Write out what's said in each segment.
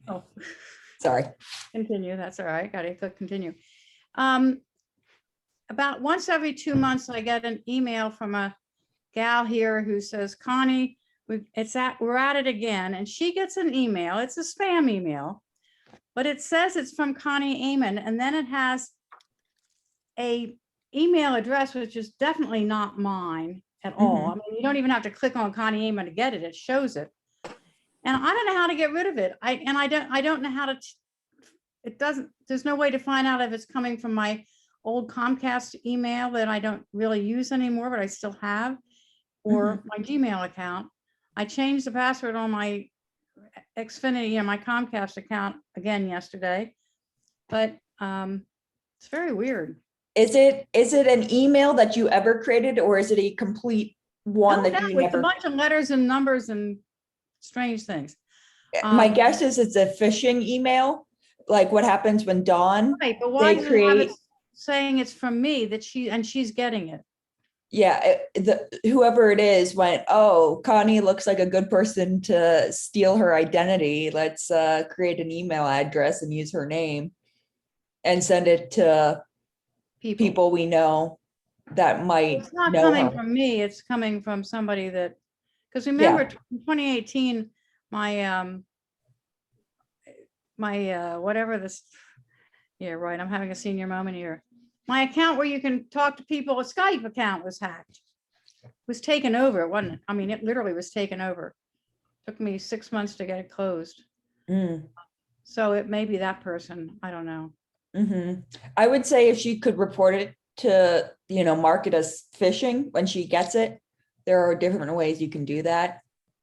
Oh, Sorry. continue. That's all right. Got to click continue. About once every 2 months, I get an email from a gal here who says, Connie, we're at it again. And she gets an email. It's a spam email, but it says it's from Connie Amon. And then it has a email address, which is definitely not mine at all. I mean, you don't even have to click on Connie Amon to get it. It shows it. And I don't know how to get rid of it. I don't know how to, there's no way to find out if it's coming from my old Comcast email that I don't really use anymore, but I still have, or my Gmail account. I changed the password on my Xfinity and my Comcast account again yesterday, but it's very weird. Is it an email that you ever created, or is it a complete one that you It's never? a bunch of letters and numbers and strange things. My guess is it's a phishing email, like what happens when Dawn, Right, but why they does it have it create, saying it's from me that she's getting it? yeah, whoever it is went, oh, Connie looks like a good person to steal her identity. Let's create an email address and use her name and send it to people we know that might It's not know coming her. from me, it's coming from somebody that, because remember, in 2018, my whatever this, yeah, right, I'm having a senior moment here. My account where you can talk to people, a Skype account was hacked. Was taken over, wasn't it? I mean, it literally was taken over. Took me 6 months to get it closed. So it may be that person, I don't know. I would say if she could report it to, mark it as phishing when she gets it. There are different ways you can do that.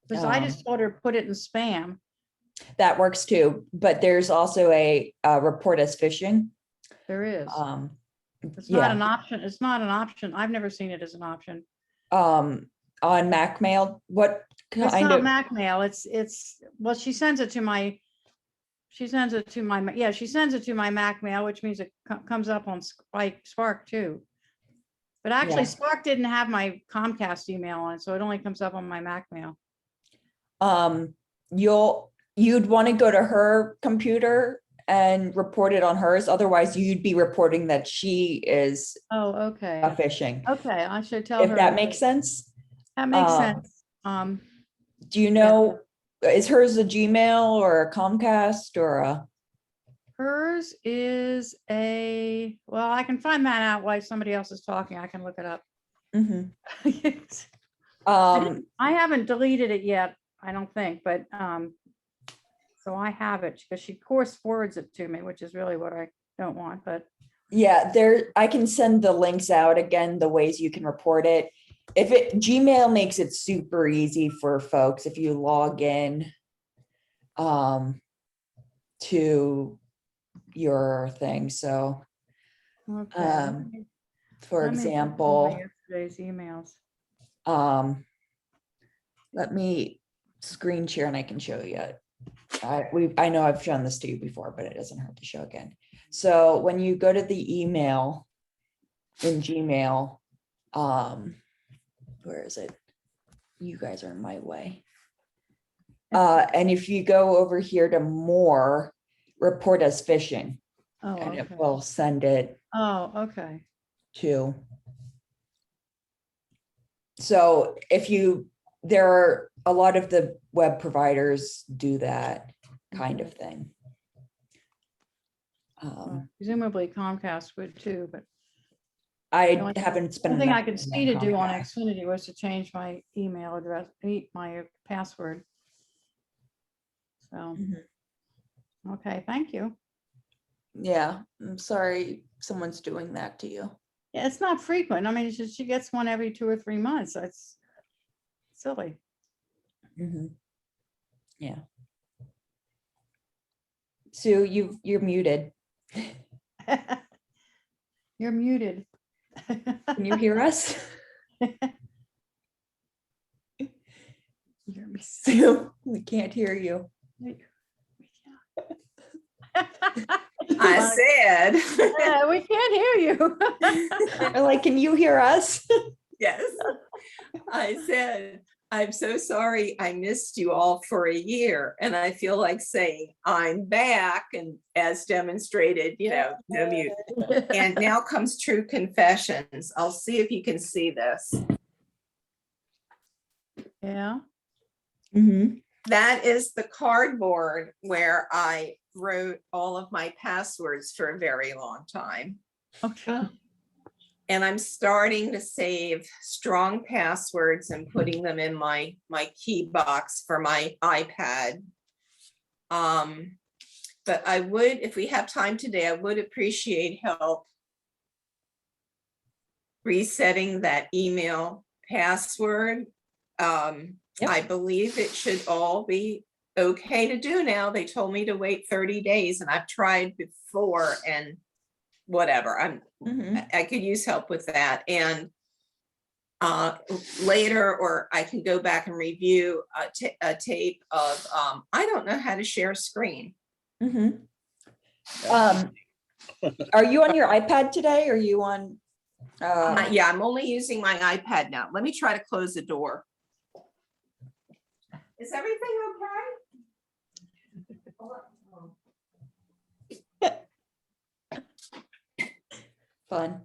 Because I just told her put it in spam. That works too, but there's also a report as phishing. There is. It's yeah. not an option. It's not an option. I've never seen it as an option. On Mac Mail, what kind It's not of? Mac Mail. It's well, she sends it to my. She sends it to my Mac Mail, which means it comes up on Spark too. But actually, Spark didn't have my Comcast email on it, so it only comes up on my Mac Mail. You'd want to go to her computer and report it on hers. Otherwise, you'd be reporting that she is a phishing. Okay, I should tell her. If that makes sense. That makes sense. Do you know, is hers a Gmail or a Comcast or a? Hers is well, I can find that out while somebody else is talking. I can look it up. I haven't deleted it yet, I don't think, but so I have it because she course forwards it to me, which is really what I don't want, but yeah, I can send the links out again, the ways you can report it. Gmail makes it super easy for folks if you log in to your thing. So for example, yesterday's emails. Let me screen share and I can show you. I know I've shown this to you before, but it doesn't hurt to show again. So when you go to the email in Gmail, where is it? You guys are in my way. And if you go over here to more, report as phishing, and it will send it. To. So there are a lot of the web providers do that kind of thing. Presumably Comcast would too, but I haven't spent. Something I could see to do on Xfinity was to change my email address, my password. So, okay, thank you. Yeah, I'm sorry someone's doing that to you. Yeah, it's not frequent. I mean, she gets one every 2 or 3 months. That's silly. Yeah. Sue, you're muted. You're muted. Can you hear us? Sue, we can't hear you. I said. We can't hear you. Like, can you hear us? Yes. I said, I'm so sorry I missed you all for a year, and I feel like saying I'm back, and as demonstrated, no mute. And now comes true confessions. I'll see if you can see this. Yeah. Mhm. That is the cardboard where I wrote all of my passwords for a very long time. Okay. And I'm starting to save strong passwords and putting them in my key box for my iPad. But I would, if we have time today, I would appreciate help resetting that email password. Yep. I believe it should all be okay to do now. They told me to wait 30 days, and I've tried before, and whatever. Mhm. I could use help with that. And later, or I can go back and review a tape of, I don't know how to share screen. Mhm. Are you on your iPad today? Or are you on? Yeah, I'm only using my iPad now. Let me try to close the door. Is everything okay? Fun.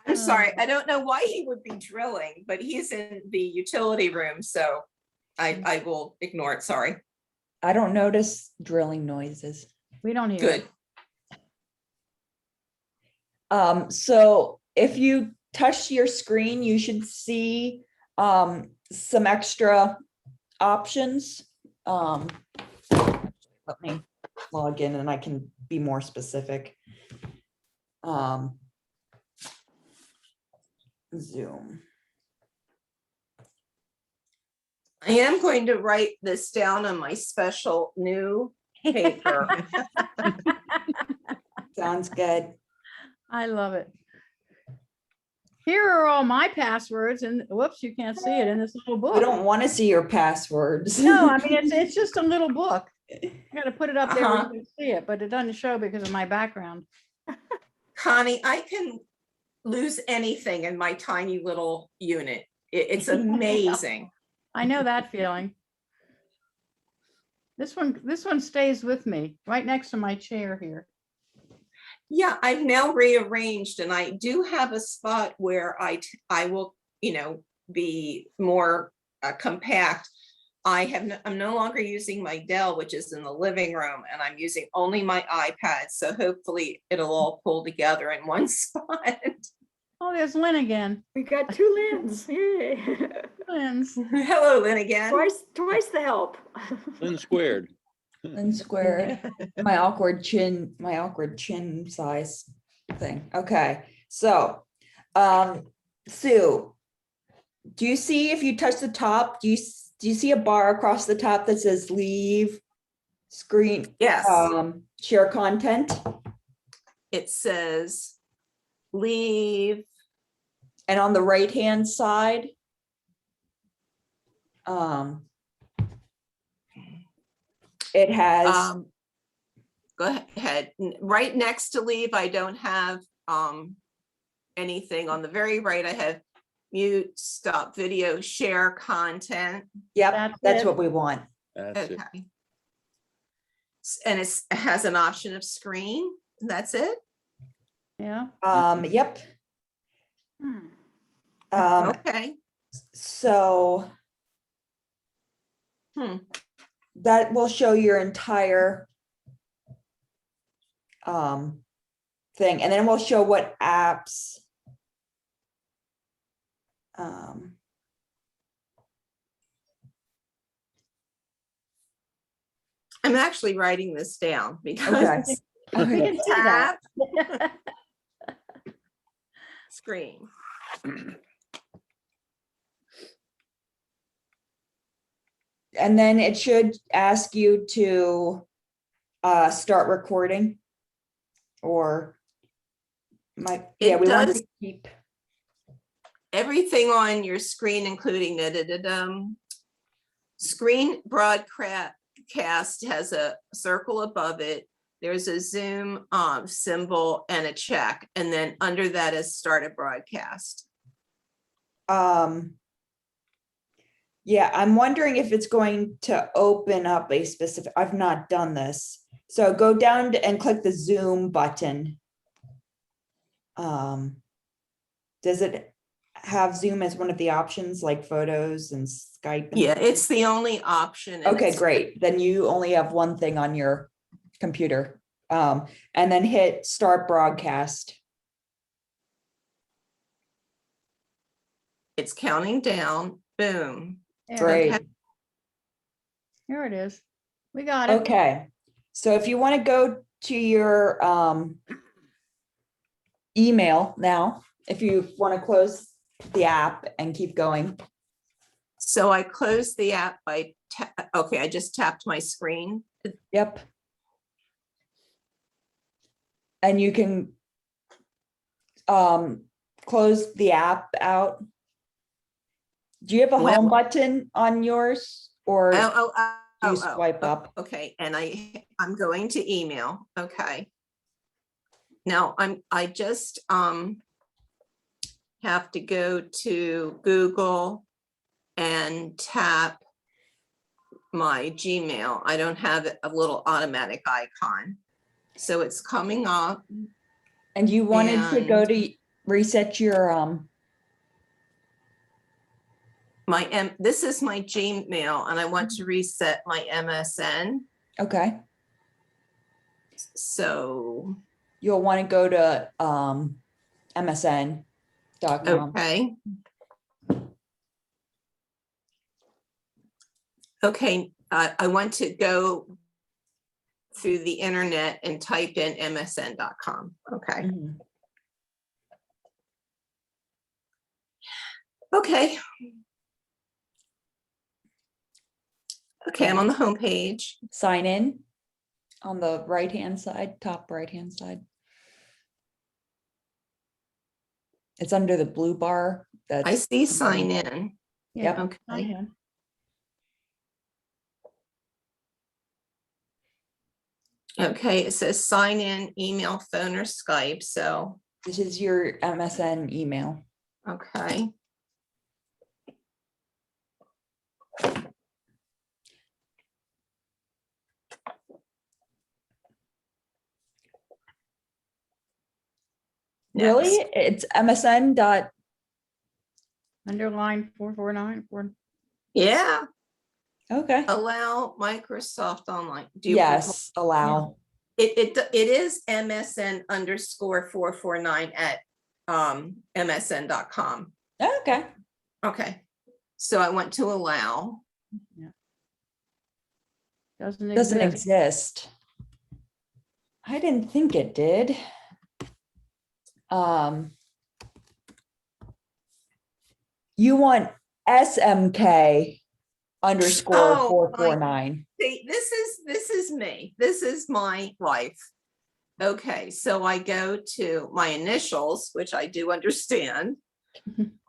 I'm sorry, I don't know why he would be drilling, but he's in the utility room, so I will ignore it, sorry. I don't notice drilling noises. We don't hear. Good. So if you touch your screen, you should see some extra options. Let me log in and I can be more specific. Zoom. I am going to write this down on my special new paper. Sounds good. I love it. Here are all my passwords, and whoops, you can't see it in this little We book. don't want to see your passwords. No, I mean, it's just a little book. I gotta put it up there where you Uh-huh. can see it, but it doesn't show because of my background. Connie, I can lose anything in my tiny little unit. It's amazing. I know that feeling. This one stays with me, right next to my chair here. Yeah, I've now rearranged, and I do have a spot where I will, be more compact. I'm no longer using my Dell, which is in the living room, and I'm using only my iPad. So hopefully it'll all pull together in one spot. Oh, there's Lynn again. We got two Lynn's. Yay. Lynn's. Hello, Lynn again. Twice the help. Lynn squared. And squared. My awkward chin size thing. Okay, so Sue, do you see, if you touch the top, do you see a bar across the top that says leave screen, Yes, share content? it says leave. And on the right hand side, it has Go ahead. Right next to leave, I don't have anything. On the very right, I have mute, stop video, share content. yep, that's it. what we want. That's it. Okay. And it has an option of screen. That's it. Yeah. Yep. Hmm. Okay. So that will show your entire thing, and then we'll show what apps. I'm actually writing this down because Okay. We Okay. can see that. tap screen. And then it should ask you to start recording, or yeah, It we want does. to keep. Everything on your screen, including screen broadcast, has a circle above it. There's a Zoom symbol and a check, and then under that is start a broadcast. Yeah, I'm wondering if it's going to open up a specific, I've not done this. So go down and click the Zoom button. Does it have Zoom as one of the options like photos and Skype? and Yeah, things? it's the only option. and Okay, it's- great. Then you only have one thing on your computer. And then hit start broadcast. It's counting down, boom. There, Great. here it is. We got it. Okay, so if you want to go to your email now, if you want to close the app and keep going. So I closed the app by, okay, I just tapped my screen. Yep. And you can close the app out. Do you have a Well- home button on yours or do you swipe up? Okay, and I'm going to email, okay. Now, I just have to go to Google and tap my Gmail. I don't have a little automatic icon. So it's coming up. And you wanted to go And- to reset your This is my Gmail and I want to reset my MSN. okay. So, You'll want to go to MSN.com. okay. Okay, I want to go through the internet and type in msn.com. Okay, Mhm. okay. Okay, I'm on the homepage. Sign in on the right-hand side, top right-hand side. It's under the blue bar. I That's see sign in. Yep. Go Okay, ahead. okay, it says sign in, email, phone, or Skype. So, This is your MSN email. okay. Really? Next. It's MSN dot, Underline 449. Yeah, okay. allow Microsoft Online. Do you Yes, allow. It is MSN_449 at MSN.com. Okay. Okay, so I want to allow. Doesn't Doesn't exist. exist. I didn't think it did. You want SMK underscore Oh, 449. See, this is me. This is my life. Okay, so I go to my initials, which I do understand.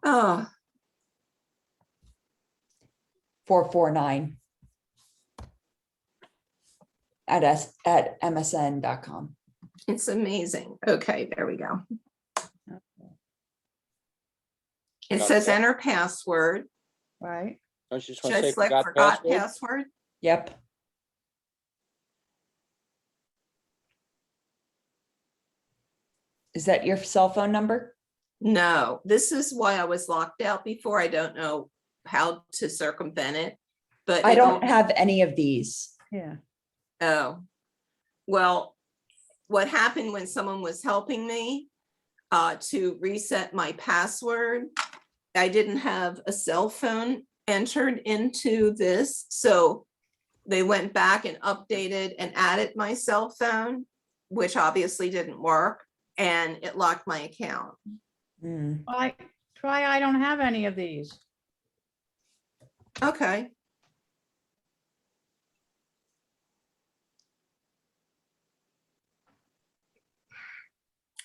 Oh, 449 at MSN.com. it's amazing. Okay, there we go. It Got says that. enter password. Right. Don't you just Should want to I say select forgot password? Yep. Is that your cell phone number? No, this is why I was locked out before. I don't know how to circumvent it, but I it don't only- have any of these. Yeah. Oh, well, what happened when someone was helping me to reset my password, I didn't have a cell phone entered into this, so they went back and updated and added my cell phone, which obviously didn't work, and it locked my account. Hmm. Try, I don't have any of these. Okay.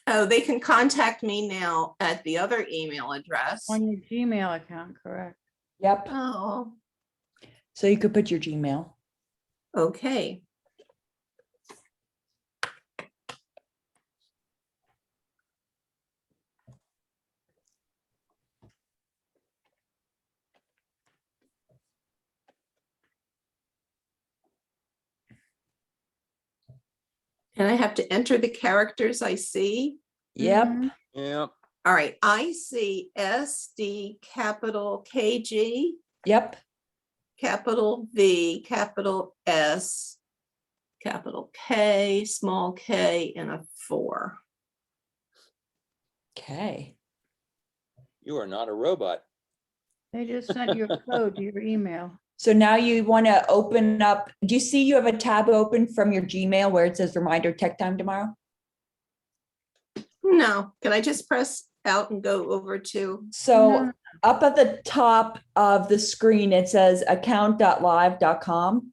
Oh, they can contact me now at the other email address. On your Gmail account, correct? Yep. Oh, So you could put your Gmail. okay. And I have to enter the characters I see. Yep. Mhm. Yeah. All right, I see SD, capital KG, Yep. capital V, capital S, capital K, small k, and a 4. Okay. You are not a robot. They just sent you a code to your email. So now you want to open up, do you see you have a tab open from your Gmail where it says reminder tech time tomorrow? No, can I just press out and go over to? So No. up at the top of the screen, it says account.live.com.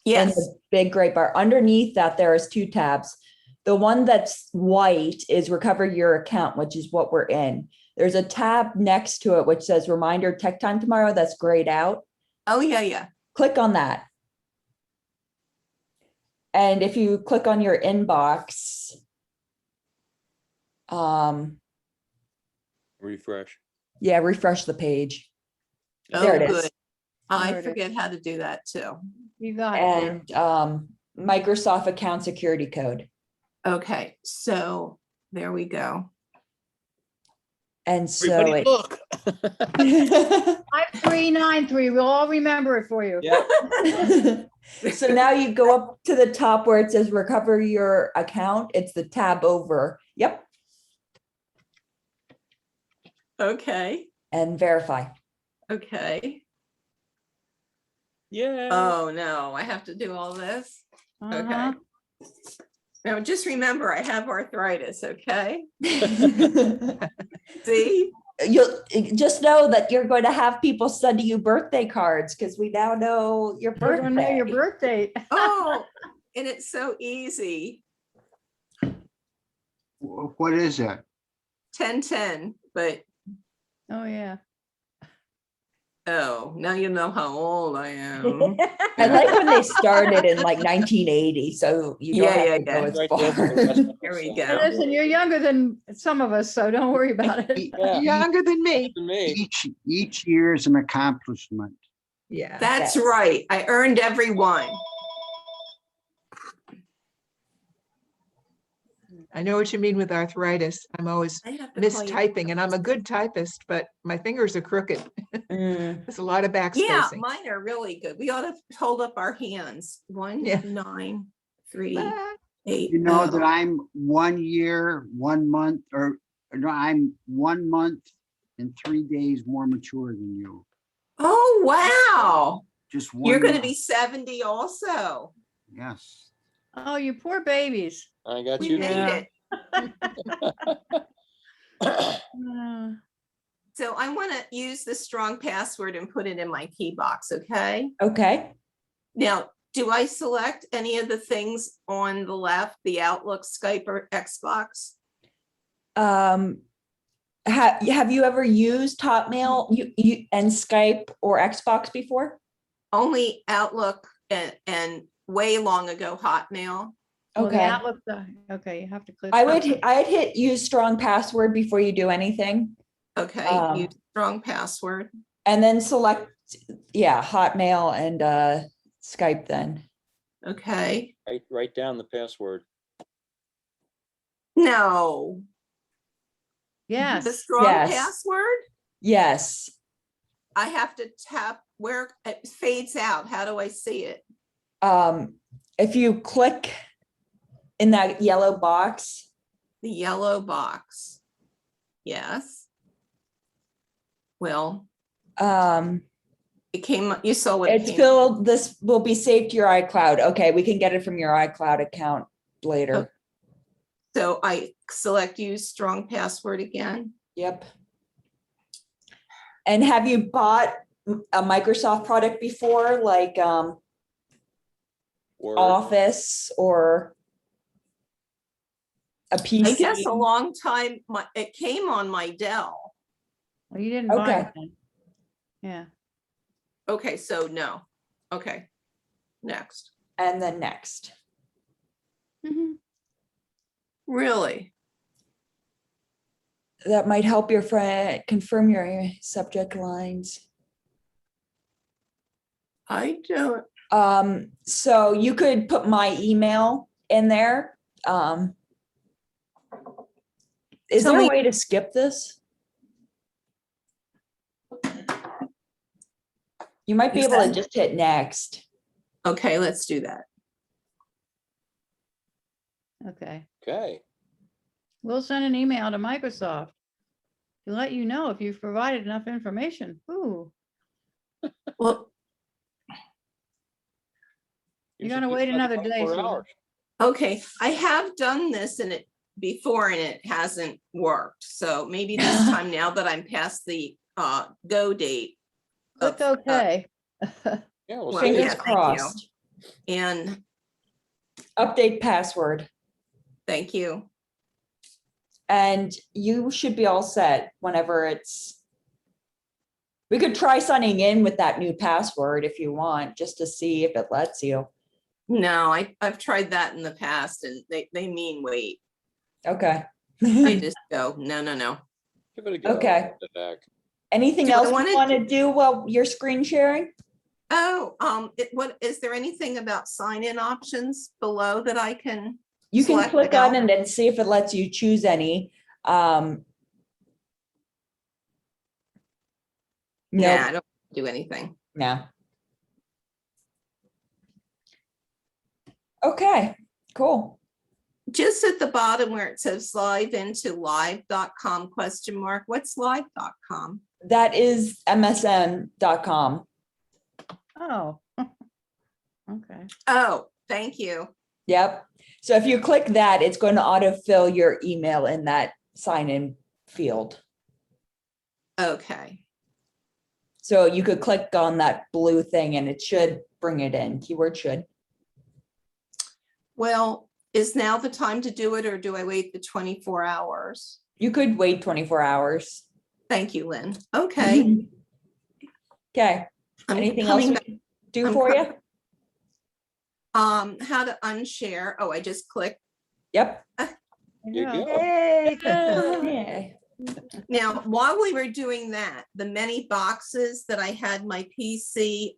In Yes, the big gray bar. Underneath that, there is 2 tabs. The one that's white is recover your account, which is what we're in. There's a tab next to it, which says reminder tech time tomorrow. That's grayed out. oh, yeah. Click on that. And if you click on your inbox, Refresh. yeah, refresh the page. Oh, There it is. good. I There it is. forget how to do that too. You got it. And Microsoft account security code. Okay, so there we go. And so Everybody it, look. 5393. We'll all remember it for you. Yeah. so now you go up to the top where it says recover your account. It's the tab over. Yep. Okay, And verify. okay. Yeah. Oh, no, I have to do all this? Okay. Uh-huh. Now, just remember, I have arthritis, okay? You'll See? just know that you're going to have people sending you birthday cards because we now know your We're birthday. gonna know your birth date. Oh, and it's so easy. What is it? 10/10, but Oh, yeah. oh, now you know how old I am. I like when they started in like 1980, so you don't Yeah, have to go yeah. as Right there for the far. rest of Here us, we so. go. Hey, listen, you're younger than some of us, so don't worry about it. Yeah. Younger than me. To me. Each year is an accomplishment. Yeah. That's Yes. right. I earned every one. I know what you mean with arthritis. I'm always I have to call you. mistyping and I'm a good typist, but my fingers are crooked. Mm, There's a lot of Yeah, backspacing. mine are really good. We ought to hold up our hands. 1, Yeah. 9, 3, Ah, 8. You know oh. that I'm 1 year, 1 month, or no, I'm 1 month and 3 days more mature than you. Oh, wow. Just one. You're going to month. be 70 also. Yes. Oh, you poor babies. I got We you. made Yeah. it. Uh, So I want to use the strong password and put it in my key box, okay? okay. Now, do I select any of the things on the left, the Outlook, Skype, or Xbox? Have you ever used Hotmail you and Skype or Xbox before? Only Outlook and way long ago Hotmail. well, the Okay. Outlook, okay, you have to click. I'd hit use strong password before you do anything. Okay, use strong password. And then select, yeah, Hotmail and Skype then. Okay, Write down the password. no, the Yes. strong Yes. password. Yes. I have to tap where it fades out. How do I see it? If you click in that yellow box, The yellow box. Yes. Well, it came, you saw what it it's came. filled, this will be saved to your iCloud. Okay, we can get it from your iCloud account later. So I select use strong password again. Yep. And have you bought a Microsoft product before, like Word. Office or a PC? I guess a long time, it came on my Dell. Well, you didn't buy Okay. it then. Yeah. Okay, so no. Okay, next. And then next. Mhm. Really? That might help your friend confirm your subject lines. I don't. So you could put my email in there. Is Tell there a me- way to skip this? You might be Is able to that- just hit next. Okay, let's do that. Okay. Okay. We'll send an email to Microsoft to let you know if you've provided enough information. Ooh, Well, You Usually gotta takes wait like another day, 24 Susan. hours. okay, I have done this and it before and it hasn't worked. So maybe this time, now that I'm past the go date. click of, OK. Yeah, we'll Well, see. Fingers yeah, thank you. crossed. And Update password. thank you. And you should be all set whenever it's. We could try signing in with that new password if you want, just to see if it lets you. No, I've tried that in the past and they mean wait. Okay. They just go, no, no, no. Give it a go. Okay. Get back. Anything Do I else you wanna want to do while you're screen sharing? Oh, what, is there anything about sign-in options below that I can? You can Select click on out. it and see if it lets you choose any. Nah, No, I don't do anything. no. Okay, cool. Just at the bottom where it says live into live.com ? What's live.com? That is msn.com. Oh. Okay. Oh, thank you. Yep. So if you click that, it's going to autofill your email in that sign in field. Okay. So you could click on that blue thing and it should bring it in. Keyword should. Well, is now the time to do it or do I wait the 24 hours? You could wait 24 hours. Thank you, Lynn. Okay. Okay. I'm Anything else coming we back. can do I'm for you? coming- How to unshare. Oh, I just click. Yep. You Yeah. go. Yay. Yeah. Now, while we were doing that, the many boxes that I had my PC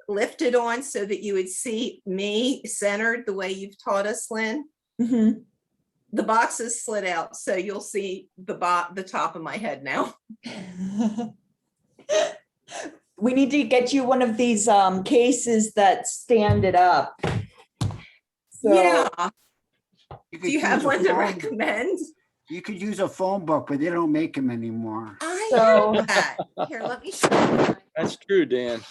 lifted on so that you would see me centered the way you've taught us, Lynn. Mhm. The boxes slid out, so you'll see the top of my head now. We need to get you one of these cases that stand it up. So Yeah. You Do could you have use a one to phone- recommend? You could use a phone book, but they don't make them anymore. I So- have that. Here, let me show you. That's true, Dan.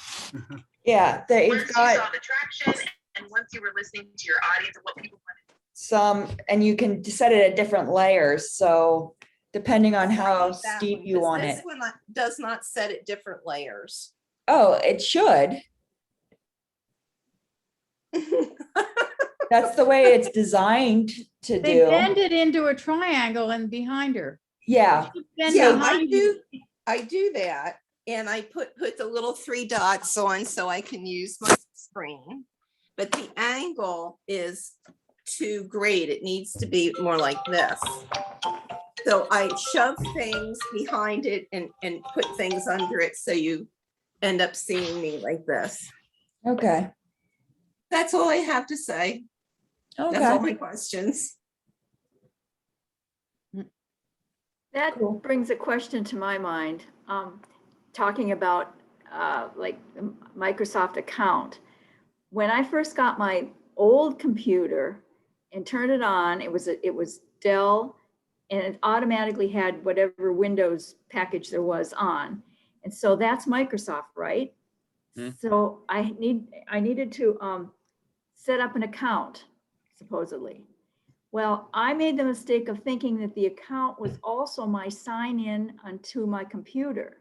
yeah, they've Once you got saw the traction and once you were listening to your audience and what people wanted. some, and you can set it at different layers. So depending on how That steep one, you 'cause want this it. one does not set at different layers. Oh, it should. That's the way it's designed to They do. bend it into a triangle and behind her. Yeah. Bend Yeah, behind you. I do that. And I put the little 3 dots on so I can use my screen. But the angle is too great. It needs to be more like this. So I shove things behind it and put things under it so you end up seeing me like this. Okay. That's all I have to say. That's all Okay. my questions. That Cool. brings a question to my mind, talking about like the Microsoft account. When I first got my old computer and turned it on, it was Dell, and it automatically had whatever Windows package there was on. And so that's Microsoft, right? Hmm. So I needed to set up an account, supposedly. Well, I made the mistake of thinking that the account was also my sign in onto my computer.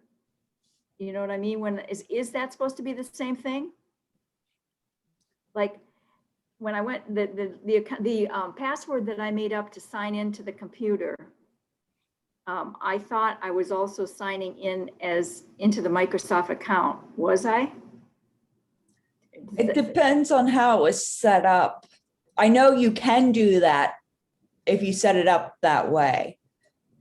You know what I mean? Is that supposed to be the same thing? Like when I went, the password that I made up to sign into the computer, I thought I was also signing in into the Microsoft account. Was I? It depends on how it was set up. I know you can do that if you set it up that way.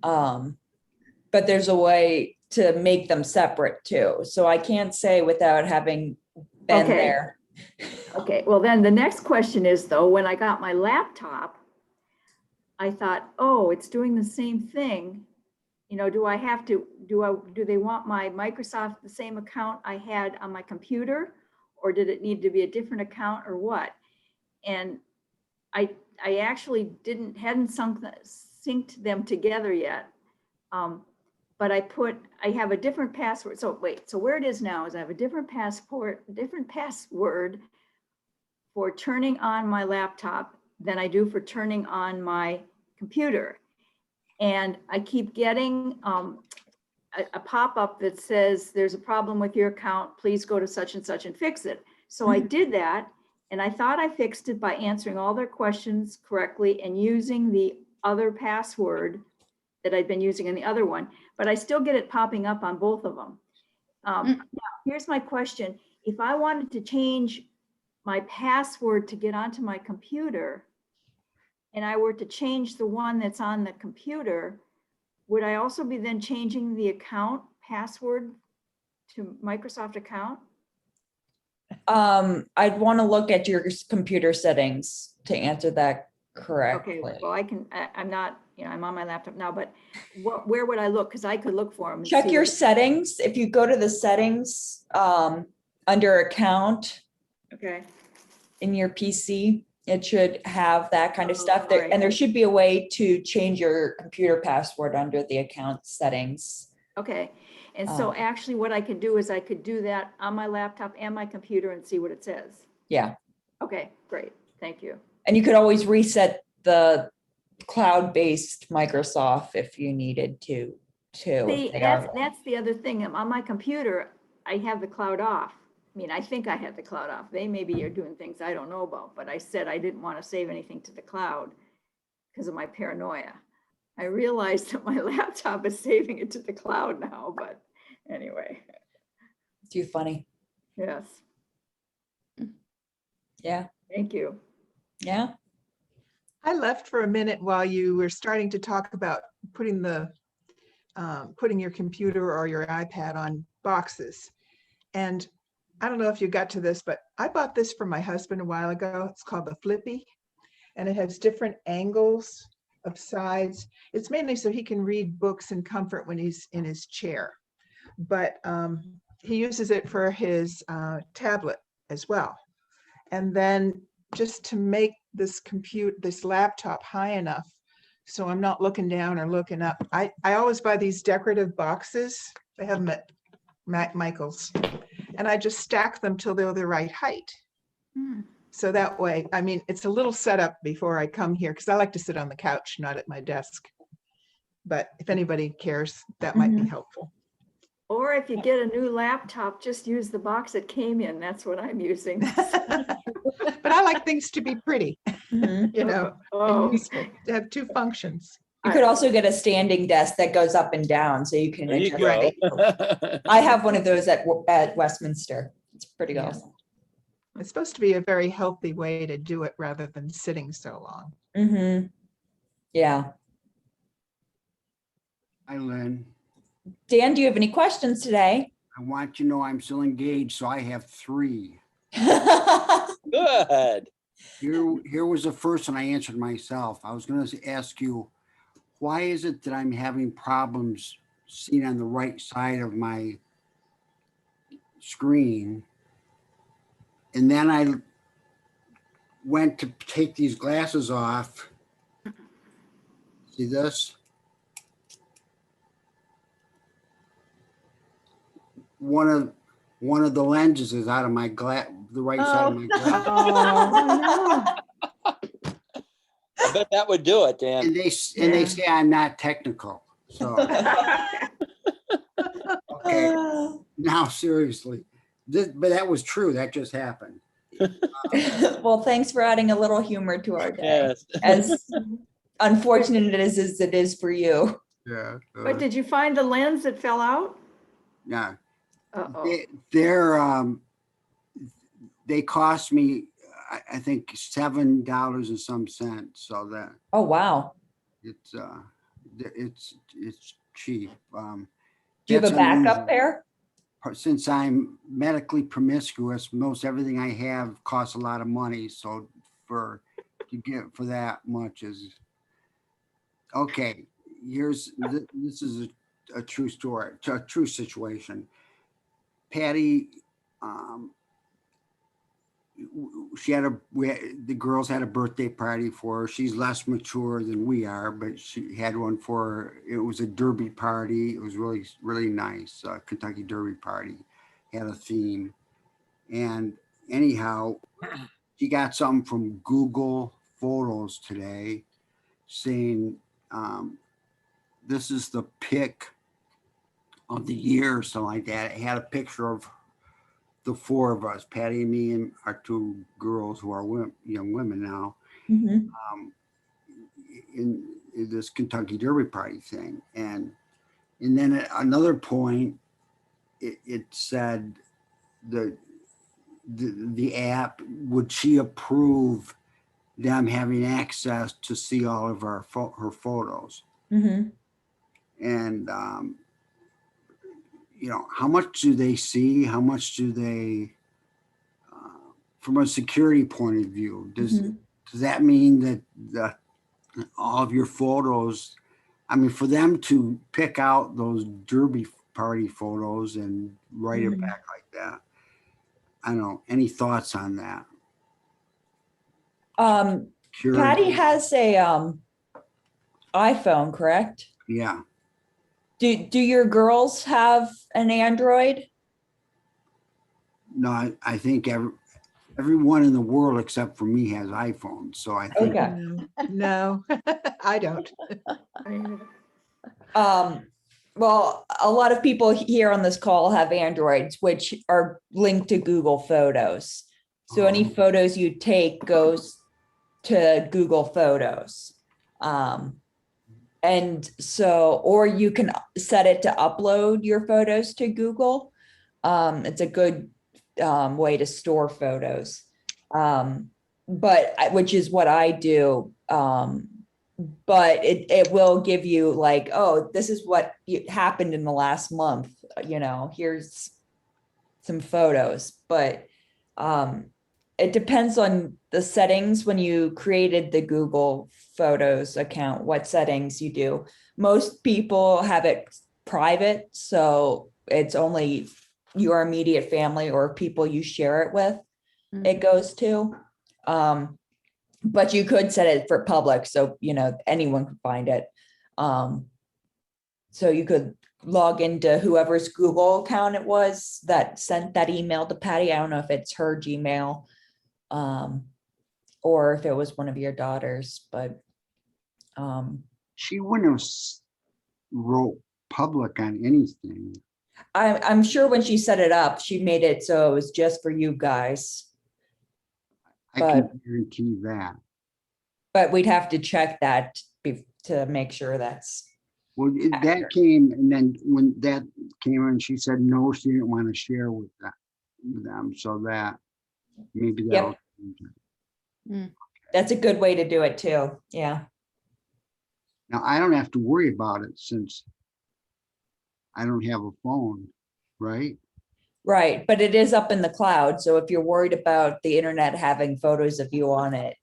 But there's a way to make them separate too. So I can't say without having been Okay. there. Okay, well then the next question is though, when I got my laptop, I thought, oh, it's doing the same thing. You know, do I have to, do they want my Microsoft, the same account I had on my computer? Or did it need to be a different account or what? And I actually hadn't synced them together yet. But I have a different password. So wait, so where it is now is I have a different password for turning on my laptop than I do for turning on my computer. And I keep getting a pop-up that says, there's a problem with your account, please go to such and such and fix it. So I did that, and I thought I fixed it by answering all their questions correctly and using the other password that I'd been using in the other one, but I still get it popping up on both of them. Now, here's my question. If I wanted to change my password to get onto my computer, and I were to change the one that's on the computer, would I also be then changing the account password to Microsoft account? I'd want to look at your computer settings to answer that Okay, correctly. well, I'm not, I'm on my laptop now, but where would I look? Because I could look for them. Check your settings. If you go to the settings, under account Okay, in your PC, it should have that kind of Oh, stuff there. alright. And there should be a way to change your computer password under the account settings. okay. And so actually what I could do is I could do that on my laptop and my computer and see what it says. Yeah. Okay, great. Thank you. And you could always reset the cloud-based Microsoft if you needed to, too. See, if they are- that's the other thing. On my computer, I have the cloud off. I mean, I think I had the cloud off. They maybe are doing things I don't know about, but I said I didn't want to save anything to the cloud because of my paranoia. I realized that my laptop is saving it to the cloud now, but anyway, Too funny. yes, Yeah. thank you. Yeah. I left for a minute while you were starting to talk about putting your computer or your iPad on boxes. And I don't know if you got to this, but I bought this for my husband a while ago. It's called the Flippy, and it has different angles of sides. It's mainly so he can read books in comfort when he's in his chair. But he uses it for his tablet as well. And then just to make this laptop high enough so I'm not looking down or looking up. I always buy these decorative boxes. I have them at Michael's, and I just stack them till they're the right height. So that way, I mean, it's a little setup before I come here because I like to sit on the couch, not at my desk. But if anybody cares, that might be helpful. Or if you get a new laptop, just use the box it came in. That's what I'm using. But I like things to be pretty, Mhm. you know, Oh, and useful, to have two functions. You could also get a standing desk that goes up and down so you can There you adjust go. it. I have one of those at Westminster. It's pretty Yeah. awesome. It's supposed to be a very healthy way to do it rather than sitting so long. Mm-hmm. Yeah. Hi, Lynn. Dan, do you have any questions today? I want you to know I'm still engaged, so I have 3. Good. Here was the first one I answered myself. I was going to ask you, why is it that I'm having problems seeing on the right side of my screen? And then I went to take these glasses off. See this? One of the lenses is out of my the right side of my glass. oh, no. I bet that would do it, Dan. And they say I'm not technical. So okay, now seriously, but that was true. That just happened. Well, thanks for adding a little humor to our day. Yes. As unfortunate as it is for you. Yeah. But did you find the lens that fell out? Yeah. Uh-oh. They cost me, I think, $7 and some cents. So that Oh, wow. it's cheap. Do you have That's a backup unusual. pair? since I'm medically promiscuous, most everything I have costs a lot of money. So to get for that much is, okay, this is a true story, a true situation. Patty, the girls had a birthday party for her. She's less mature than we are, but she had one for her. It was a derby party. It was really, really nice. Kentucky Derby party, had a theme. And anyhow, she got something from Google Photos today saying, this is the pick of the year or something like that. It had a picture of the four of us, Patty and me and our two girls who are young women now, Mhm. in this Kentucky Derby party thing. And then at another point, it said the app, would she approve them having access to see all of her photos? Mhm. And how much do they see? How much do they, from a security point of view, does that mean that all of your photos, I mean, for them to pick out those derby party photos and write it back like that, I don't know, any thoughts on that? Security? Patty has a iPhone, correct? Yeah. Do your girls have an Android? No, I think everyone in the world except for me has iPhones. So I think Okay. No, I don't. Well, a lot of people here on this call have Androids, which are linked to Google Photos. So any photos you take goes to Google Photos. And so, or you can set it to upload your photos to Google. It's a good way to store photos. Which is what I do. But it will give you like, oh, this is what happened in the last month. Here's some photos. But it depends on the settings when you created the Google Photos account, what settings you do. Most people have it private, so it's only your immediate family or people you share it with it goes to. But you could set it for public, so anyone could find it. So you could log into whoever's Google account it was that sent that email to Patty. I don't know if it's her Gmail, or if it was one of your daughters, but she wouldn't have wrote public on anything. I'm sure when she set it up, she made it so it was just for you guys. I can guarantee that. But we'd have to check that to make sure that's. Well, that came, and then when that came in, she said no, she didn't want to share with them. So that maybe that'll change it. That's a good way to do it too. Yeah. Now I don't have to worry about it since I don't have a phone, right? Right, but it is up in the cloud. So if you're worried about the internet having photos of you on it,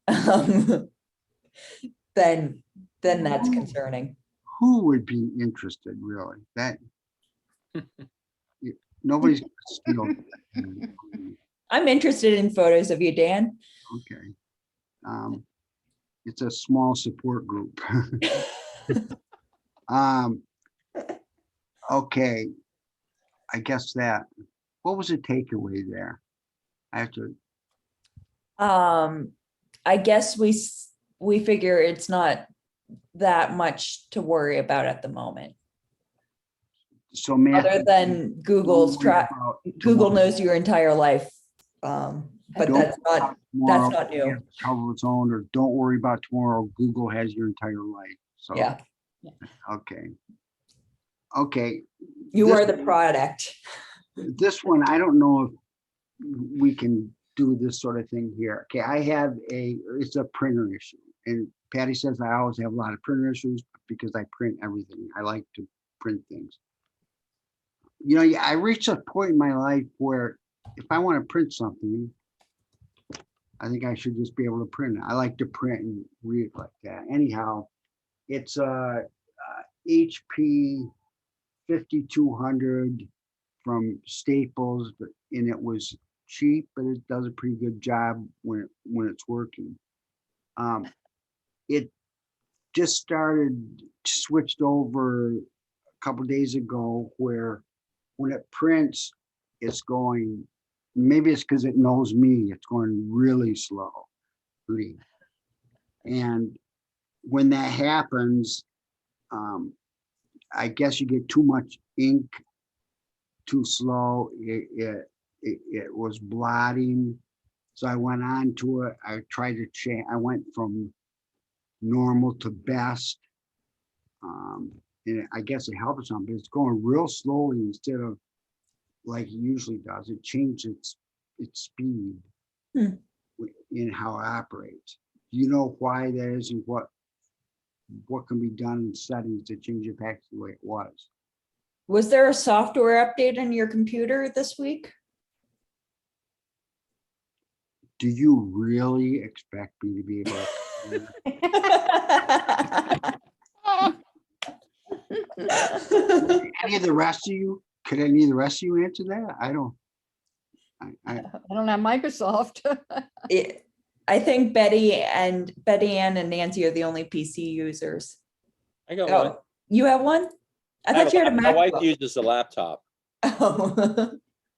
then that's concerning. Who would be interested, really? That nobody's gonna steal. I'm interested in photos of you, Dan. Okay. It's a small support group. Okay. I guess what was the takeaway there? I have to. I guess we figure it's not that much to worry about at the moment. So other than Google's Google knows your entire life. But that's not new. Cover its own, or don't worry about tomorrow. Google has your entire life. So yeah. Okay. You are the product. This one, I don't know if we can do this sort of thing here. Okay, it's a printer issue. And Patty says I always have a lot of printer issues because I print everything. I like to print things. Yeah, I reached a point in my life where if I want to print something, I think I should just be able to print it. I like to print and read it like that. Anyhow, it's HP 5200 from Staples, and it was cheap, but it does a pretty good job when it's working. It just switched over a couple days ago, where when it prints, it's going, maybe it's because it knows me, it's going really slowly. And when that happens, I guess you get too much ink too slow. It was blotting. So I went on to it. I tried to change. I went from normal to best. And I guess it helps some, but it's going real slowly instead of like it usually does. It changed its speed in how it operates. Do you know why that is, and what can be done in settings to change it back to the way it was? Was there a software update on your computer this week? Do you really expect me to be able to? Any of the rest of you? Could any of the rest of you answer that? I don't. I don't have Microsoft. I think Betty Ann and Nancy are the only PC users. I got one. Oh, you have one? I thought you had a My wife MacBook. uses the laptop. Oh.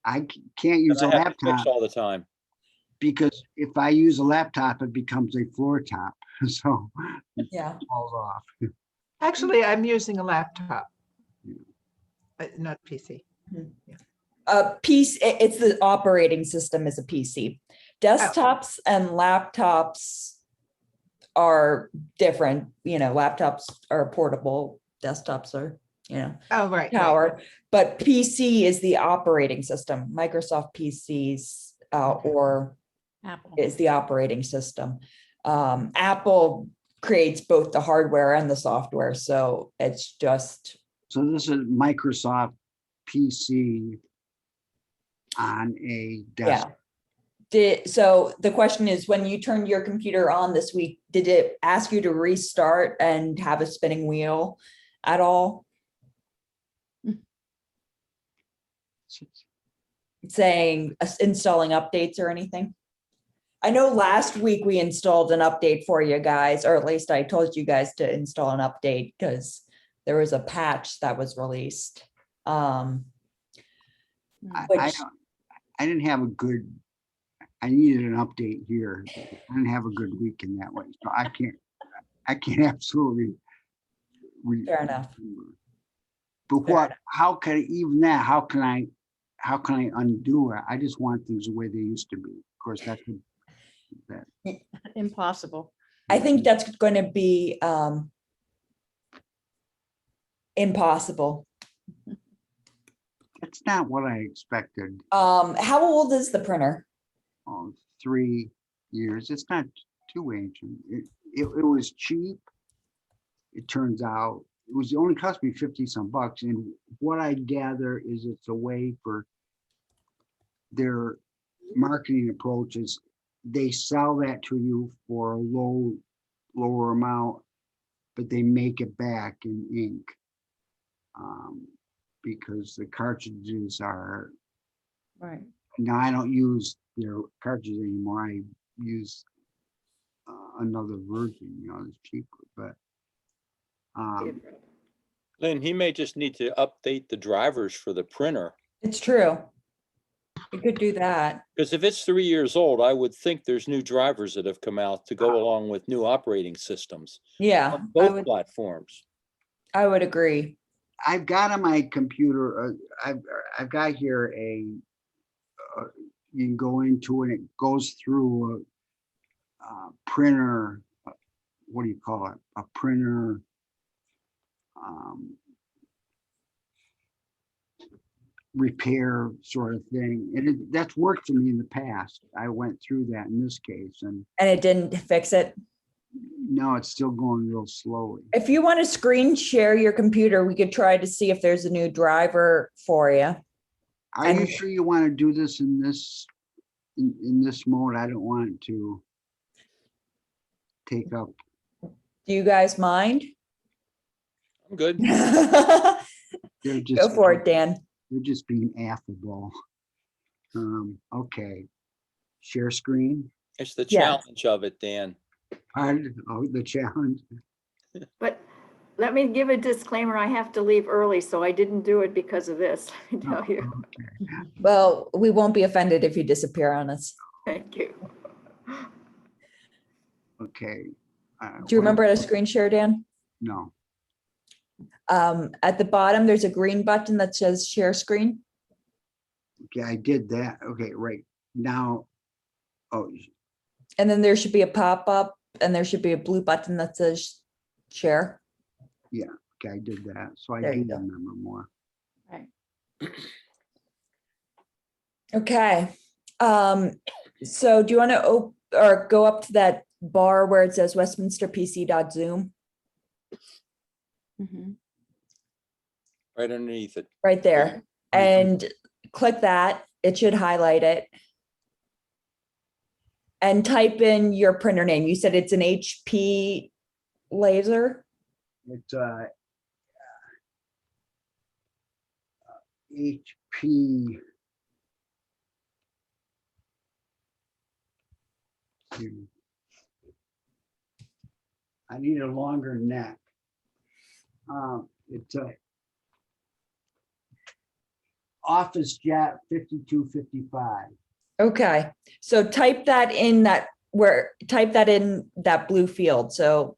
I can't use a And I have to fix laptop all the time. because if I use a laptop, it becomes a floor top. So Yeah. it falls off. Actually, I'm using a laptop, not PC. PC, it's the operating system is a PC. Desktops and laptops are different. Laptops are portable, desktops are, Oh, right. power, but PC is the operating system. Microsoft PCs or Apple. is the operating system. Apple creates both the hardware and the software, so it's just. So this is Microsoft PC on a desktop. So the question is, when you turned your computer on this week, did it ask you to restart and have a spinning wheel at all? Saying installing updates or anything? I know last week we installed an update for you guys, or at least I told you guys to install an update because there was a patch that was released. I Which- didn't have a good. I needed an update here. I didn't have a good week in that way, so I can't absolutely. Fair enough. But Fair how can even that? How can I undo it? I just want things the way they used to be. Of course, that. Impossible. I think that's going to be impossible. That's not what I expected. How old is the printer? 3 years. It's not too ancient. It was cheap. It turns out it was only cost me 50 some bucks. And what I gather is it's a way for their marketing approaches. They sell that to you for a lower amount, but they make it back in ink. Because the cartridges are. Right. Now I don't use their cartridges anymore. I use another version, it's cheaper, but. Lynn, he may just need to update the drivers for the printer. It's true. You could do that. Because if it's 3 years old, I would think there's new drivers that have come out to go along with new operating systems. Yeah, On both platforms. I would agree. I've got on my computer, I've got here you can go into it, it goes through a printer, what do you call it? A printer. Repair sort of thing. And that's worked for me in the past. I went through that in this case, and And it didn't fix it? No, it's still going real slowly. If you want to screen share your computer, we could try to see if there's a new driver for you. Are you And- sure you want to do this in this, in this mode? I don't want it to take up. Do you guys mind? I'm good. Go They're just, for it, Dan. they're just being affable. Okay. Share screen. It's the Yeah. challenge of it, Dan. Pardon? Oh, the challenge. But let me give a disclaimer. I have to leave early, so I didn't do it because of this. I tell you. Okay. Well, we won't be offended if you disappear on us. Thank you. Okay. Do you remember how to screen share, Dan? No. At the bottom, there's a green button that says share screen. Okay, I did that. Okay, right now. Oh, And then there should be a pop-up and there should be a blue button that says share. okay, I did that. So I There do you go. remember more. Right. Okay. So do you want to or go up to that bar where it says westminsterpc.zoom Mhm. Right underneath it. right there and click that. It should highlight it. And type in your printer name. You said it's an HP laser. It's HP. I need a longer neck. It's a Office Jet 5255. Okay. So type that in that blue field. So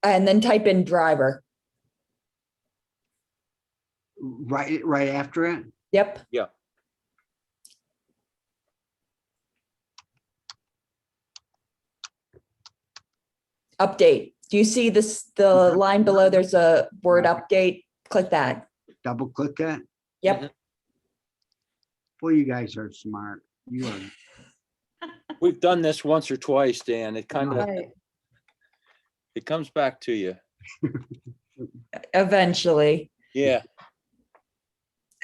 and then type in driver. Right after it. Yep. Yeah. Update. Do you see this, the line below? There's a word update. Click that. Double click that. Yep. Mhm. Boy, you guys are smart. You are. We've done this once or twice, Dan. It kind of, Right. it comes back to you. Eventually. Yeah.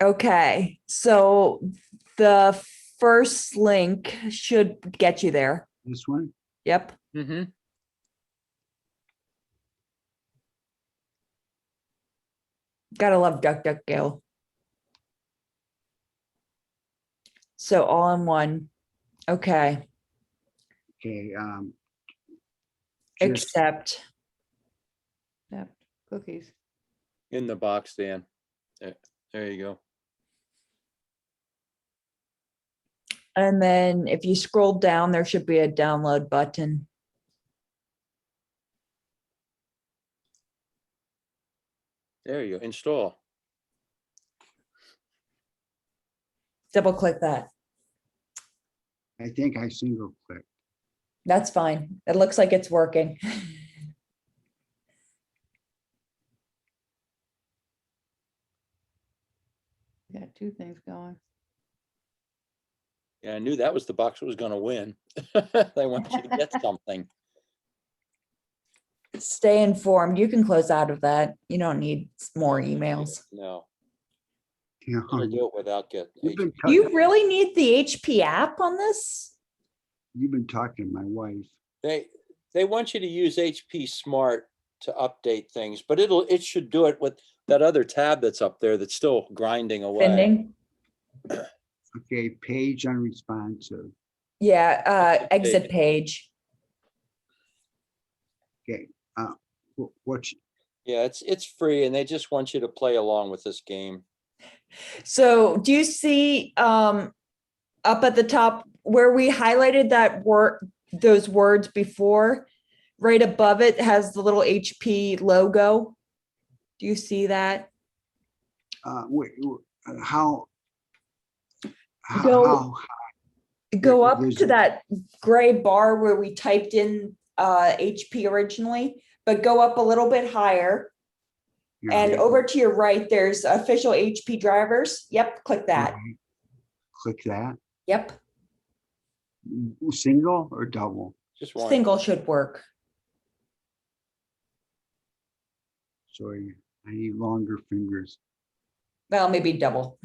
Okay. So the first link should get you there. This one. Yep. Mm-hmm. Gotta love DuckDuckGo. So all in one. Okay. Okay. Just- Accept. Yep. Cookies. In the box, Dan. There you go. And then if you scroll down, there should be a download button. There you go. Install. Double click that. I think I single click. That's fine. It looks like it's working. Got two things going. Yeah, I knew that was the box that was going to win. They want you to get something. Stay informed. You can close out of that. You don't need more emails. No, Yeah. I'll do it without getting. You've been, Do you really need the HP app on this? you've been talking to my wife. They want you to use HP Smart to update things, but it should do it with that other tab that's up there that's still grinding away. Pending? Okay, page unresponsive. Yeah, exit page. Okay, what's, Yeah, it's free and they just want you to play along with this game. So do you see up at the top where we highlighted that word, those words before? Right above it has the little HP logo. Do you see that? Wait, how? Go- How, Go up there's- to that gray bar where we typed in HP originally, but go up a little bit higher. you And know, over to your right, there's official HP drivers. Yep, click that. okay. Click that. Yep, Single or double? Just one. single should work. Sorry, I need longer fingers. Well, maybe double.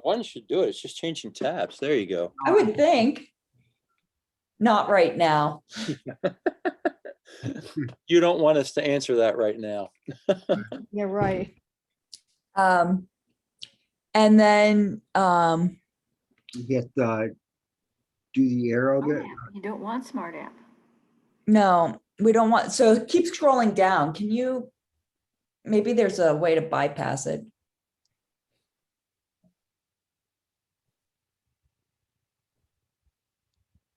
One should do it. It's just changing tabs. There you go. I would think. Not right now. You don't want us to answer that right now. Yeah, right. And then, Get the, do the arrow Smart bit. app. You don't want smart app. no, we don't want, so keep scrolling down. Can you, maybe there's a way to bypass it.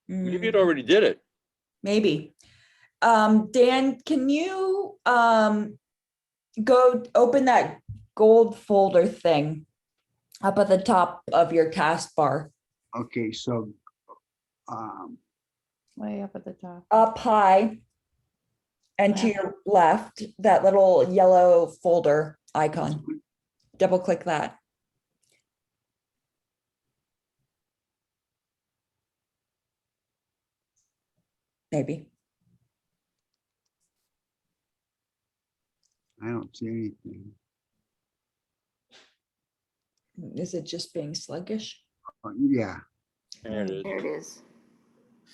Maybe Mm, it already did it. maybe. Dan, can you go open that gold folder thing up at the top of your taskbar, Okay, so, Way up at the top. up high and to Yeah. your left, that little yellow folder icon. Double click that. Maybe. I don't see anything. Is it just being sluggish? Yeah, There it is. There it is.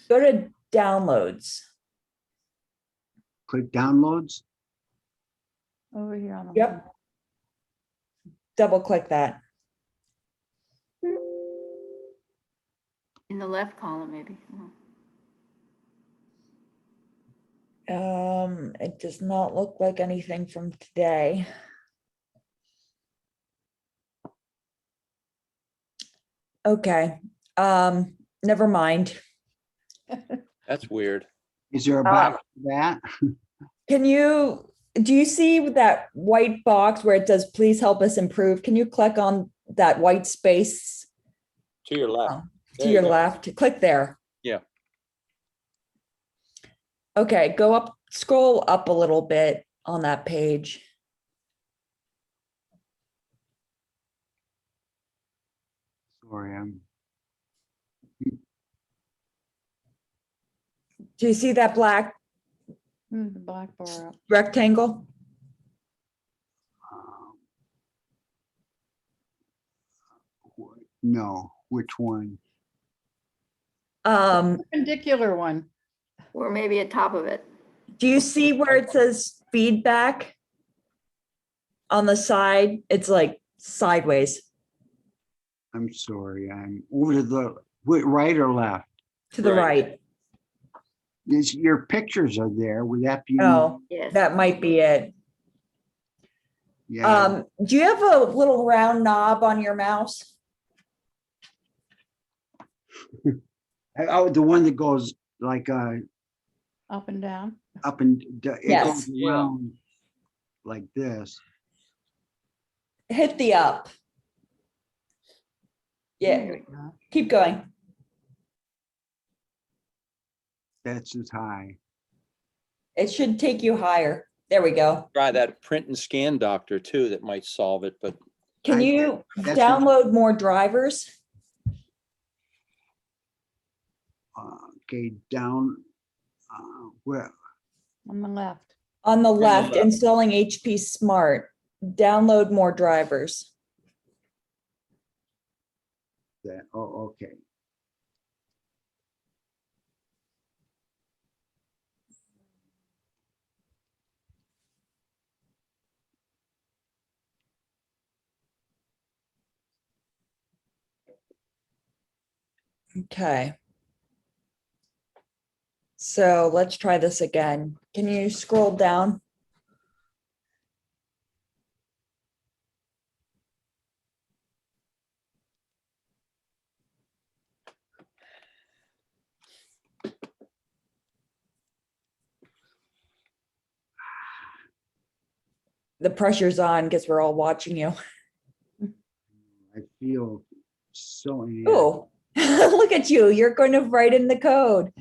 Go to downloads. click downloads. Over here on the. Yep. left. Double click that. In the left column, maybe. Oh. It does not look like anything from today. Okay, never mind. That's weird. Is there a box for that? Can you, do you see that white box where it says, please help us improve? Can you click on that white space To your left. to There you your go. left? Click there. Yeah. Okay, go up, scroll up a little bit on that page. Sorry, Do you see that black The black bar up. rectangle? um, no, which one? Perpendicular one. Or maybe at top of it. Do you see where it says feedback? On the side, it's like sideways I'm sorry, I'm over to the, right or left? to the Right. right. Your pictures are there, would that be? Oh, Yes. that might be it. Yeah, Do you have a little round knob on your mouse? oh, the one that goes like, Up and down. up and, it Yes. goes Yeah. around like this. Hit the up. Yeah, There we go. keep going. That's as high. It should take you higher. There we go. Try that print and scan doctor too. That might solve it, but Can I- you that's what- download more drivers? Okay, down, where, On the left. On the the left, left. installing HP Smart. Download more drivers. that, oh, okay. Okay. So let's try this again. Can you scroll down? The pressure's on because we're all watching you. I feel so. Oh, look at you. You're going to write in the code.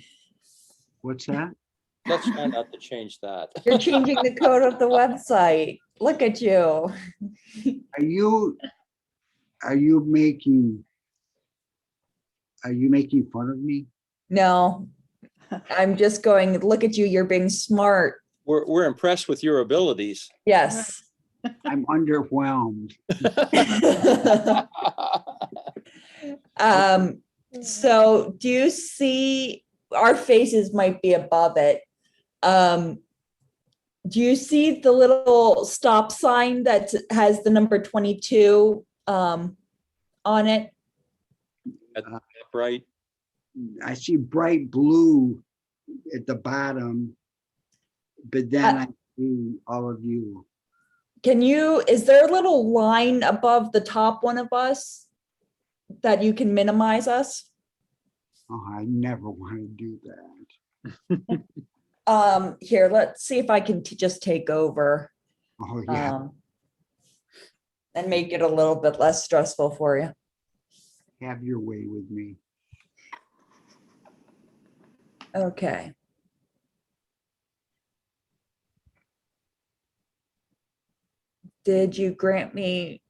What's that? Let's try not to change that. You're changing the code of the website. Look at you. Are you making fun of me? No, I'm just going, look at you. You're being smart. We're impressed with your abilities. Yes. I'm underwhelmed. So do you see our faces might be above it? Do you see the little stop sign that has the number 22 on it? Right? I see bright blue at the bottom, but then I see all of you. Is there a little line above the top one of us that you can minimize us? Oh, I never want to do that. Here, let's see if I can just take over. Oh, yeah. And make it a little bit less stressful for you. Have your way with me. Okay. Did you grant me?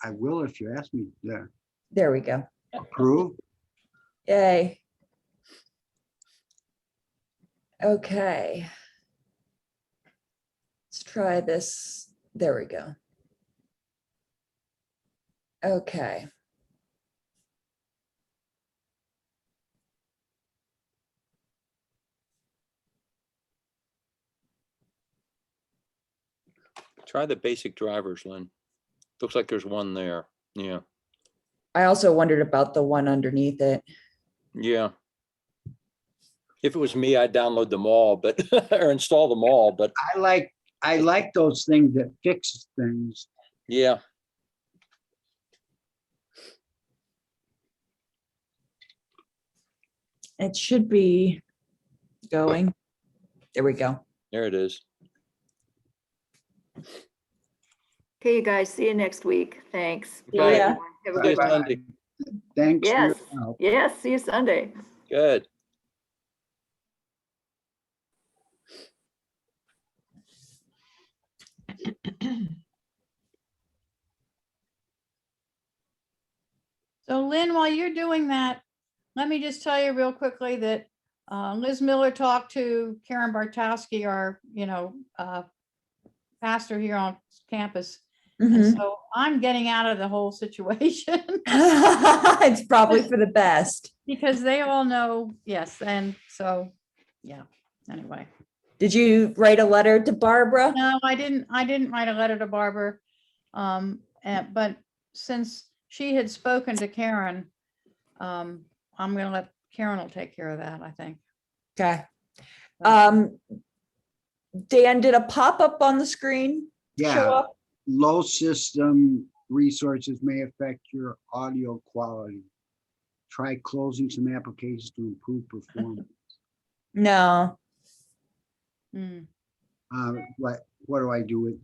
I will if you ask me. Yeah. There we go. Approve? Yay. Okay. Let's try this. There we go. Okay. Try the basic drivers, Lynn. Looks like there's one there. Yeah. I also wondered about the one underneath it. Yeah. If it was me, I'd download them all, but or install them all, but I like those things that fix things. yeah. It should be going. There we go. There it is. Okay, you guys, see you next week. Thanks. See Bye, ya. everyone. Have a See you good one. Sunday. Thanks. for your Yes, help. yes, see you Sunday. Good. So Lynn, while you're doing that, let me just tell you real quickly that Liz Miller talked to Karen Bartowski, our, pastor here on campus. And Mhm. so I'm getting out of the whole situation It's probably for the best. because they all know, yes. And so, yeah, anyway. Did you write a letter to Barbara? No, I didn't write a letter to Barbara. But since she had spoken to Karen, I'm gonna let Karen will take care of that, I think. Okay. Dan, did a pop-up on the screen show Yeah. up? Low system resources may affect your audio quality. Try closing some applications to improve performance. No. Hmm. What do I do with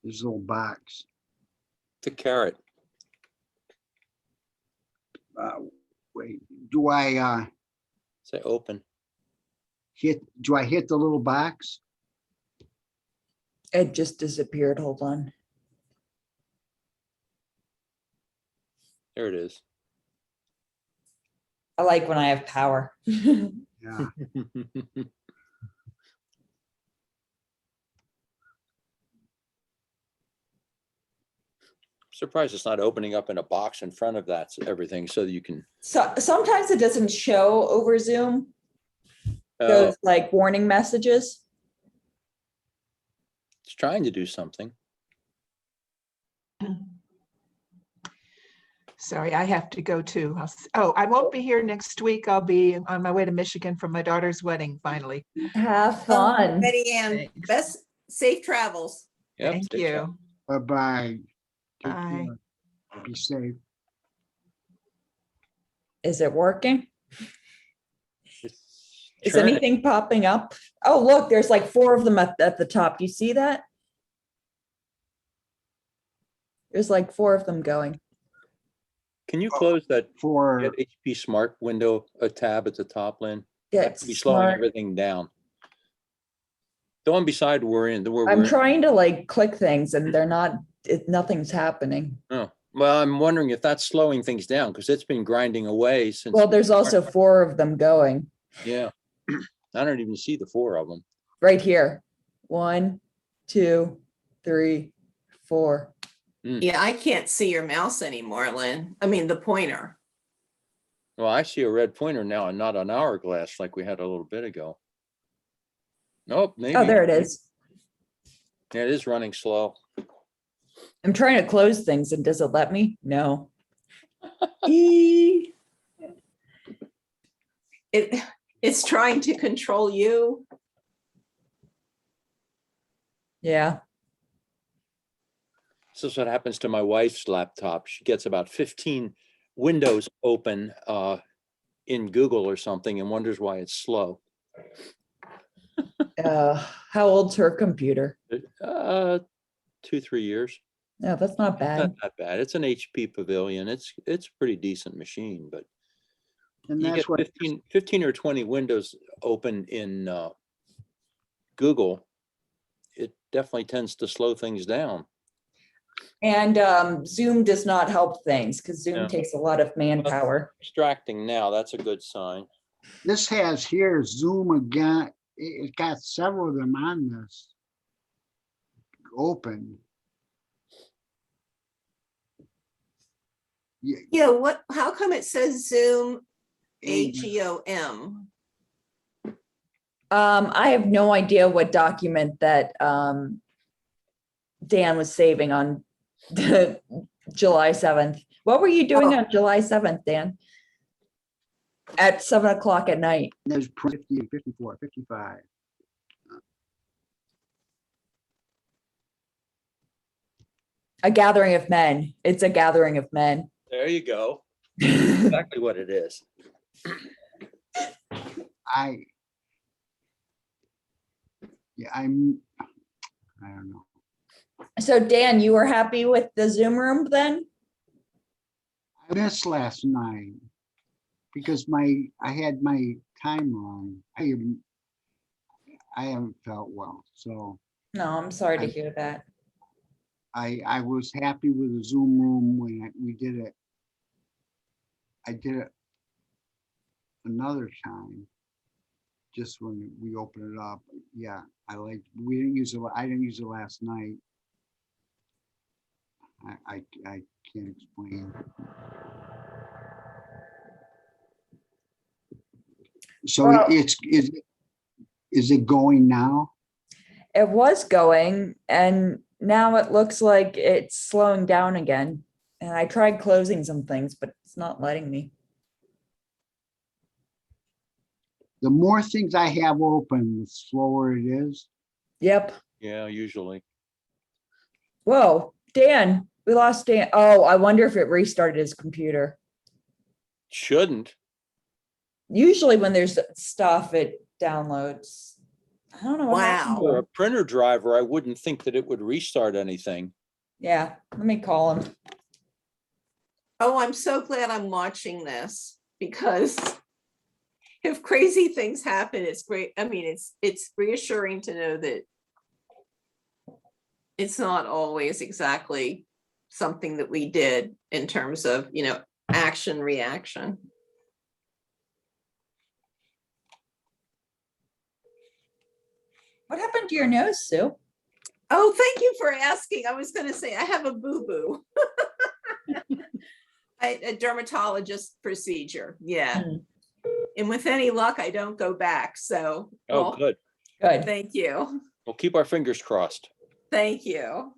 this little box? The carrot. Wait, do I Say open. do I hit the little box? It just disappeared. Hold on. There it is. I like when I have power. Yeah. Surprised it's not opening up in a box in front of that, everything, so that you can. So sometimes it doesn't show over Zoom, Oh, those like warning messages. it's trying to do something. Sorry, I have to go too. I won't be here next week. I'll be on my way to Michigan for my daughter's wedding, finally. Have fun. Betty Ann, Thanks. best safe travels. Yep, Thank safe job. you. Bye-bye. Take Bye. care. Be safe. Is it working? It's Is Turn it. anything popping up? Oh, look, there's like 4 of them at the top. Do you see that? There's like 4 of them going. Can you close that For, Get HP Smart window, a tab at the top, Lynn? Get That could be slowing smart. everything down. The one beside where we're I'm in. trying to like click things and they're not, nothing's happening. Oh, well, I'm wondering if that's slowing things down because it's been grinding away since. Well, there's also 4 of them going Yeah. I don't even see the 4 of them. right here. 1, 2, 3, 4. Yeah, I can't see your mouse anymore, Lynn. I mean, the pointer. Well, I see a red pointer now and not an hourglass like we had a little bit ago. Nope, maybe. Oh, there it is. Yeah, it is running slow. I'm trying to close things and does it let me? No. E. It's trying to control you. Yeah. This is what happens to my wife's laptop. She gets about 15 windows open in Google or something and wonders why it's slow. How old's her computer? 2-3 years. No, that's not bad. Not that bad. It's an HP Pavilion. It's a pretty decent machine, but and you that's get what, 15 or 20 windows open in Google, it definitely tends to slow things down. And Zoom does not help things because Zoom No. takes a lot of manpower. Extracting now, that's a good sign. this has here Zoom again. It got several of them on this. Open. Yeah, Yeah, how come it says Zoom HEOM? I have no idea what document that Dan was saving on July 7th. What were you doing Oh. on July 7th, Dan? At 7 o'clock at night. there's 50, 54, 55. A gathering of men. It's a gathering of men. There you go. Exactly what it is. I don't know. So Dan, you were happy with the Zoom room then? I missed last night because I had my time wrong. I haven't felt well, so No, I'm sorry to hear that. I was happy with the Zoom room when we did it. I did it another time, just when we opened it up. Yeah, we didn't use it. I didn't use it last night. I can't explain. So Well- is it going now? It was going and now it looks like it's slowing down again. And I tried closing some things, but it's not letting me. The more things I have open, the slower it is. Yep. Yeah, usually. Whoa, Dan, we lost Dan. Oh, I wonder if it restarted his computer. Shouldn't. Usually when there's stuff, it downloads. I don't know. what happened to For a him. printer driver, I wouldn't think that it would restart anything. Yeah, let me call him. Oh, I'm so glad I'm watching this because if crazy things happen, it's great. I mean, it's reassuring to know that it's not always exactly something that we did in terms of, action, reaction. What happened to your nose, Sue? Oh, thank you for asking. I was going to say I have a boo-boo. A dermatologist procedure. Yeah. Hmm. And with any luck, I don't go back. So, Oh, well, good. Good. thank you. We'll keep our fingers crossed. Thank you.